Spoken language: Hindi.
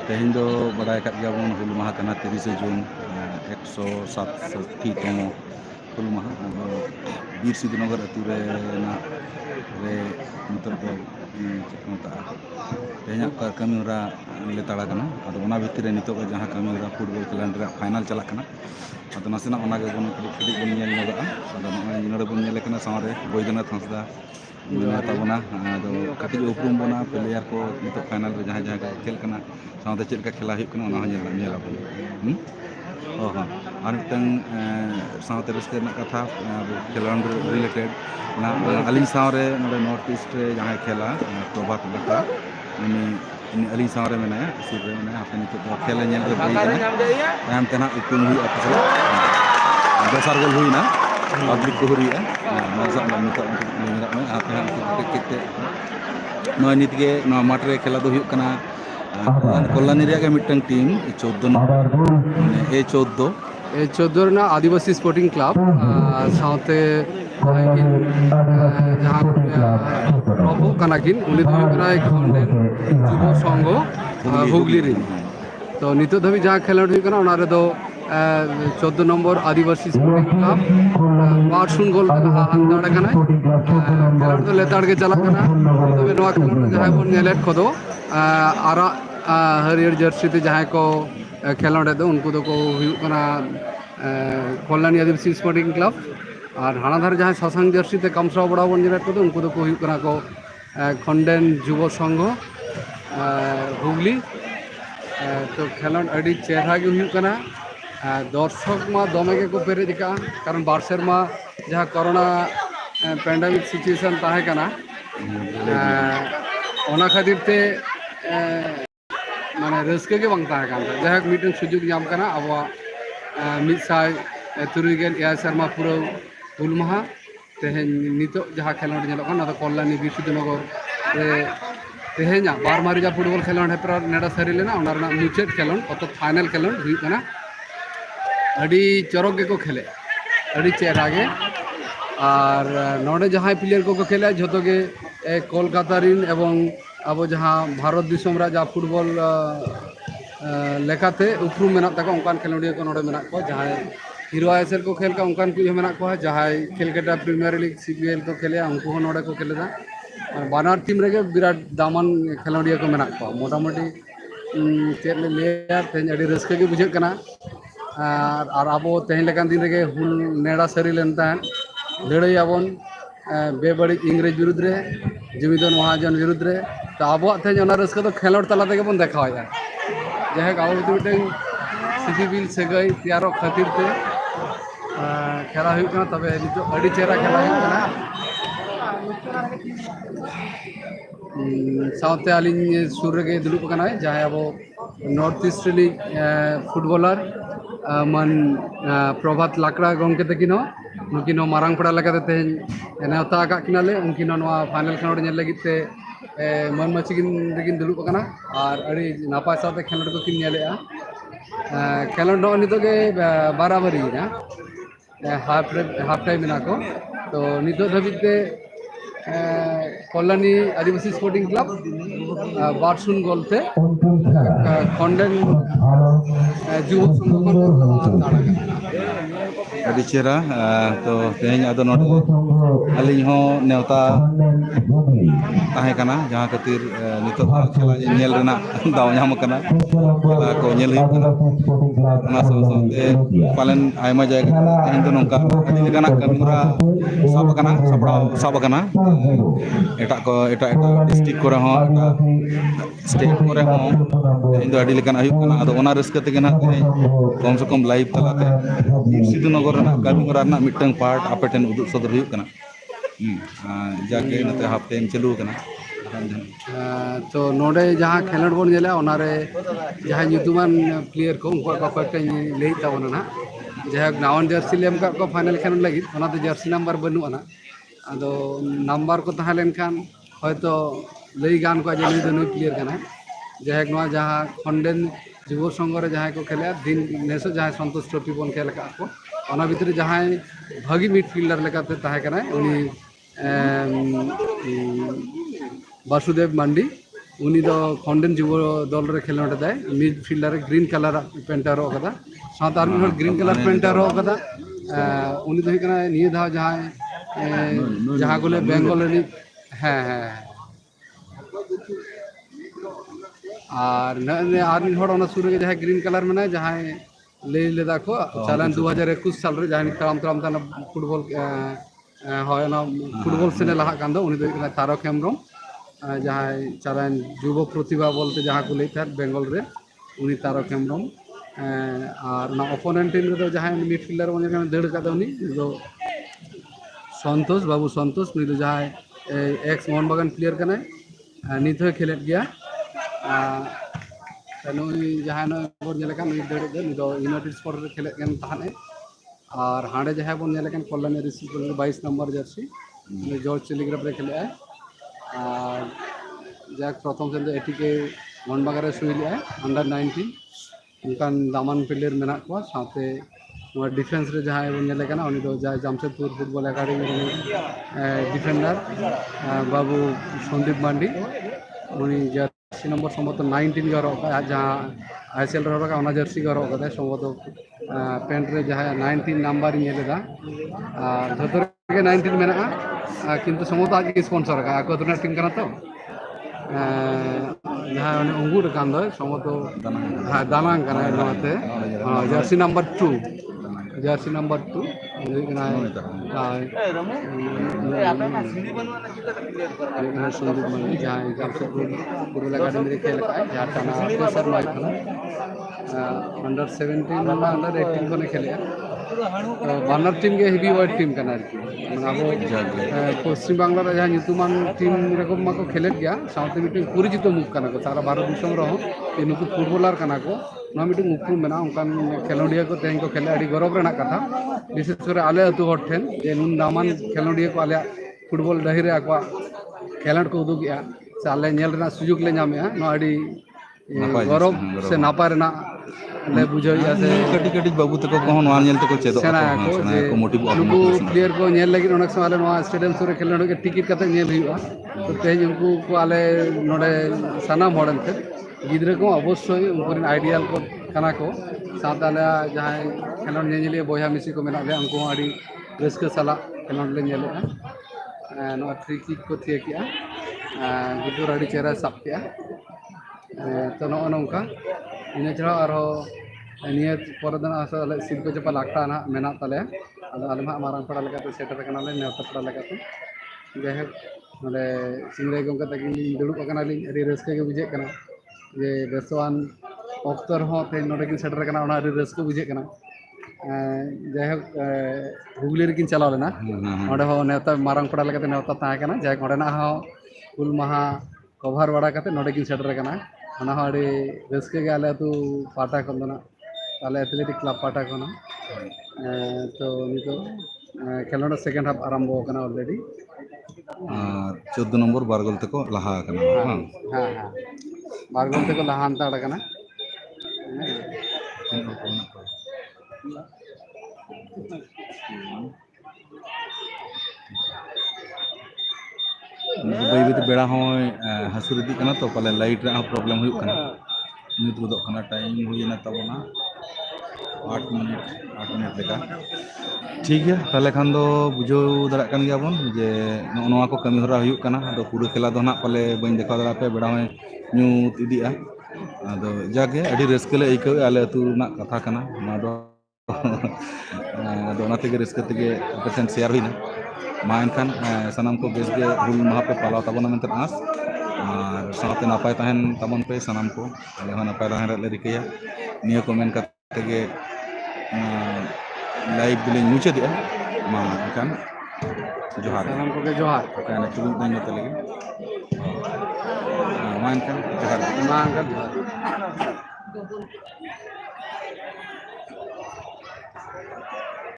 तेहन दो बड़ाय kat gaya bon hul maha kana 30 Jun 167 hul maha ado Bir Sidinagar atu re na re मतलब चेक मता तेहना कमी हरा लेताड़ा कना ado ona भितर re नितो जहां कमी हरा फुटबॉल खेलान रे फाइनल चला कना ado नासेना ओना गे बोन कड़ी बोन नेल नोगा ado नोडे बोन नेले कना सामरे बैद्यनाथ हांसदा मेना ताबोना ado कटी उपरुम बोना प्लेयर को नितो फाइनल रे जहां जहां खेल कना सामते चेक का खेला हुई कना ओना नेल आबो और मिटन सामते रस्ते ना कथा खेलोन रिलेटेड ना अलिंग सावरे नोडे नॉर्थ ईस्ट रे जहां खेला प्रभात लता ini aling sare menaya sire menaya apa itu खेल नेल रे बई kana ताम तेना इकुन हुई अपसे besar gol हुई ना पब्लिक को हुई है मजा ना नितो मेरा में आपे हम किते नय नित गे न माठ रे खेला दो हुई kana कल्याणी रे के मिटन टीम 14 A14 ना आदिवासी स्पोर्टिंग क्लब साउथे जहाँ प्रभु कनाकिन उन्हें खंडेन युव संघ हुगली रे तो नित धाबी जहाँ खेलोड हुई कना ओना रे दो 14 नंबर आदिवासी स्पोर्टिंग क्लब 8 गोल हाथ दाड़ा कना खेलोड तो लेताड़ के चला कना तबे नवा खेलोड जहाँ बन नेलेट को दो आरा हरियर जर्सी ते जहाँ को खेलोड दो उनको दो को हुई कना कल्याणी आदिवासी स्पोर्टिंग क्लब और हानाधार जहाँ शशांक जर्सी ते कमसा बड़ा बन नेलेट को दो उनको दो को हुई कना को खंडेन युव संघ हुगली तो खेलोड अड़ी चेहरा गे हुई कना दर्शक मा दमे के को पेरेज का कारण बारसेर मा जहाँ कोरोना पैंडेमिक सिचुएशन ताहे कना ओना खातिर ते माने रस्के के बांग ताहे कान जहाँ मीटिंग सुजुग नाम कना अब मिसाई तुरुगेल या शर्मा पुरो हुल माहा तेहन नितो जहाँ खेलोड नेलो कना तो कल्याणी बीर सिद्धनगर तेहना बार मारिजा फुटबॉल खेलोड हेपरा नेडा सरी लेना ओना रना मुचाद खेलोड अत फाइनल खेलोड हुई कना अड़ी चरक के को खेले अड़ी चेहरा गे और नोडे जहाँ प्लेयर को खेले जो गे कोलकाता रिन एवं अब जहाँ भारत दिसम जहाँ फुटबॉल लेकाते उपरूम मेना तक उनकान खेलोडिया को नोडे मेना को जहाँ हीरो आईएसएल को खेल का उनकान को मेना को जहाँ खेलकेटा प्रीमियर लीग सीपीएल को खेले उनको नोडे को खेले बानार टीम रे बिराट दामन खेलोडिया को मेना को मोटामुटी चेक लेयर तेज अड़ी रस्के के बुझे कना और अब तेहन लेकान दिन रे हुल नेड़ा सरी लेन तहन लड़ाई आबन बेबड़ी इंग्रेज विरुद्ध रे जमीदन महाजन विरुद्ध रे तो अब तेज ओना रस्के तो खेलोड तला तेगे बन देखावा जहाँ अब मिटन सिपिबिल सगई तैयार खातिर ते खेला हुई कना तबे नितो अड़ी चेहरा खेला हुई कना साउथे आलिंग सुर रे दुलुप कना जहाँ अब नॉर्थ ईस्ट लीग फुटबॉलर मन प्रभात लाकड़ा गंके तकिन नुकिन मारांग पड़ा लेकाते तेहन नेवता का किनाले उनकिन फाइनल खेलोड नेल लगित ते मन मचिकिन रेगिन दुलुप कना और अड़ी नापाय साथे खेलोड को किन नेलेआ खेलोड नो नितो गे बराबरी ना हाफ टाइम मेना को तो नितो धाबिते कल्याणी आदिवासी स्पोर्टिंग क्लब 8 गोल ते खंडेन युव संघ को अड़ी चेहरा तो तेहन आदो नोडे अलिंग हो नेवता ताहे कना जहां खातिर नितो खेला नेल रेना दाव नाम कना खेला को नेल हुई कना ना सोते पालन आयमा जायगा तेहन तो नोंका अड़ी लेकाना कमिरा साब कना एटा को एटा डिस्ट्रिक्ट को रहो स्टेट को रहो तेहन दो अड़ी लेकाना हुई कना आदो ओना रस्के तेगे ना कम से कम लाइव तलाते सिद्धनगर कमी ना मिटन पार्ट आपेटन उदुग सदर हुई कना जाके नते हाफ टाइम चालू कना तो नोडे जहाँ खेलोड बन नेला ओनारे जहाँ ᱧᱩᱛᱩᱢᱟᱱ प्लेयर को उनको कयेकटा लई ताबोना ना जहाँ नावन जर्सी लेम का को फाइनल खेलोड लगी ओनाते जर्सी नंबर बनुआ ना आदो नंबर को तहां लेनखान हयतो लई गान को जे नुई दो नुई प्लेयर कना जहाँ खंडेन युव संघ रे जहाँ को खेले दिन नेस जहाँ संतोष ट्रॉफी बन खेल का को ओना भितर जहाँ भागी मिडफील्डर लेकाते ताहे कना उनी वासुदेव मांडी उनी दो खंडन जुब दल रे खेलोड दाय मिडफिल्डर ग्रीन कलर पेंट हरव कदा साथ आर मिड ग्रीन कलर पेंट हरव कदा उनी दो कना निये धा जहां गुले बेंगल रे हाँ हाँ और ने आर मिड हड़ सुर के जहां ग्रीन कलर में जहां ले लेदा को चालान 2021 साल रे जहां तराम तराम तना फुटबॉल হয় না ফুটবল সেনে লাহা কান দো উনি দো তারক হেমব্রম जहाँ चालान युव प्रतिभा बोलते जहाँ को लेते हैं बेंगल रे उनी तारक हेमब्रम और ना ओपोनेंट टीम रे जहाँ मिडफिल्डर बने दड़ का उनी दो संतोष बाबू संतोष उनी दो जहाँ एक्स मोहनबागान प्लेयर कना नित हो खेलेट गया नुई जहाँ बन नेलेकान नुई दड़ दे नुई दो यूनाइटेड स्पोर्ट रे खेलेट गन ताने और हांडे जहाँ बन नेलेकान Kalyani receive 22 number jersey George Telegraph रे खेले और जाक प्रथम से एटी के मोहनबागान सुइले अंडर 19 उनकान दामान प्लेयर मेना को साथे डिफेंस रे जहाँ बन नेलेकान उनी दो जामशेदपुर फुटबॉल एकेडमी डिफेंडर बाबू संदीप मांडी उनी जर्सी नंबर संभवत 19 गरो जहाँ आईएसएल रे का ओना जर्सी गरो का संभवत पेंट रे जहाँ 19 नंबर नेलेदा और धोतर के 19 मेना किंतु संभवत आज स्पॉन्सर का आको तुना टीम करना तो जहाँ उंगूर कान दो संभवत हाँ दानांग करना है नोते jersey number 2 jersey number 2 Sandeep Mandi जहाँ जामशेदपुर फुटबॉल एकेडमी रे खेल का जहाँ टाना प्रेशर माइक खाना अंडर 17 अंडर 18 कोने खेले तो बानर टीम के हेवी वेट टीम करना अब पश्चिम बांगला रे जहाँ ᱧᱩᱛᱩᱢᱟᱱ टीम रकम मा को खेले गया साउथ मीटिंग परिचित मुख करना को सारा भारत दिसम रहो नुकु फुटबॉलर करना को ना मीटिंग उपरुम मेना उनकान खेलोडिया को तेन को खेले अड़ी गौरव रेना कथा विशेष कर आले अतु हर ठेन जे नुन दामान खेलोडिया को आले फुटबॉल डही रे आकवा खेलड को उदुगिया से आले नेल रेना सुजुग ले ᱧᱟᱢᱮᱟ नो अड़ी गौरव से नापा रेना ले बुझाइया से कटी कटी बाबू तक को नवा नेल तक चेदो को मोटिव नुकु प्लेयर को नेल लगी ओनक समय नवा स्टेडियम सुरे खेलण के टिकट कते नेल हुआ तो तेज उनको को आले नोडे सनाम हड़न थे गिद्रे को अवश्य उनको आइडियल को कना को साथ आले जहां खेलण नेलिए बोया मिसी को मेना ले उनको अड़ी रस्क सला खेलण ले नेले नो फ्री किक को थिए किया गुदुर अड़ी चेहरा साप किया तो नो नोंका इन छड़ा आरो निये परदन आले सिर को चपा लागता ना मेना तले आदो आले मारांग पड़ा लेकाते सेटर कना ले नेवता पड़ा लेकाते जहे माने सिंगरे गंगा तकिन दुड़ुब कना लिन अड़ी रस्के के बुझे कना जे बेसवान ऑक्टर हो ते नोडे किन सेटर कना ओना अड़ी रस्के बुझे कना जहे हुगली रे किन चलाव लेना ओडे हो नेवता मारांग पड़ा लेकाते नेवता ताहे कना जहे ओडेना हो हुल महा कवर बड़ा करते नोडे किन सेटर कना ओना हो अड़ी रस्के के आले तू पाटा कोना आले एथलेटिक क्लब पाटा कोना तो नितो खेलोड सेकेंड हाफ आरंभ होना ऑलरेडी 14 नंबर बारगोल तक लहा करना हां हां हां बारगोल तक लहा अंत अडकना बाई बाई बेड़ा हो हसुर इदी कना तो पाले लाइट रे प्रॉब्लम हुई कना न्यूत गुदो कना टाइम हुई ना तबना 8 मिनट लेका ठीक है ताले खान दो बुझो दरा कान गया बन जे नोवा को कमी हरा हुई कना दो पूरा खेला दो ना पाले बइन देखा दरा पे बेड़ा में न्यूत इदिया आदो जागे अडी रस्कले इको आले अतु ना कथा कना ना दो आदो नाते रस्क तेगे पेसेंट शेयर हुई ना मा एनखान सनाम को बेस गे हुल माह पे पालाव तबना मेंते आस और साथे नापाय तहन तबन पे सनाम को आले हो नापाय तहन ले रिकया निया कमेंट करते गे लाइव बिलिंग मुचे दिया मा एनखान जोहार सनाम को के जोहार काना चुगुल दिन जते लगे मा एनखान जोहार जोहार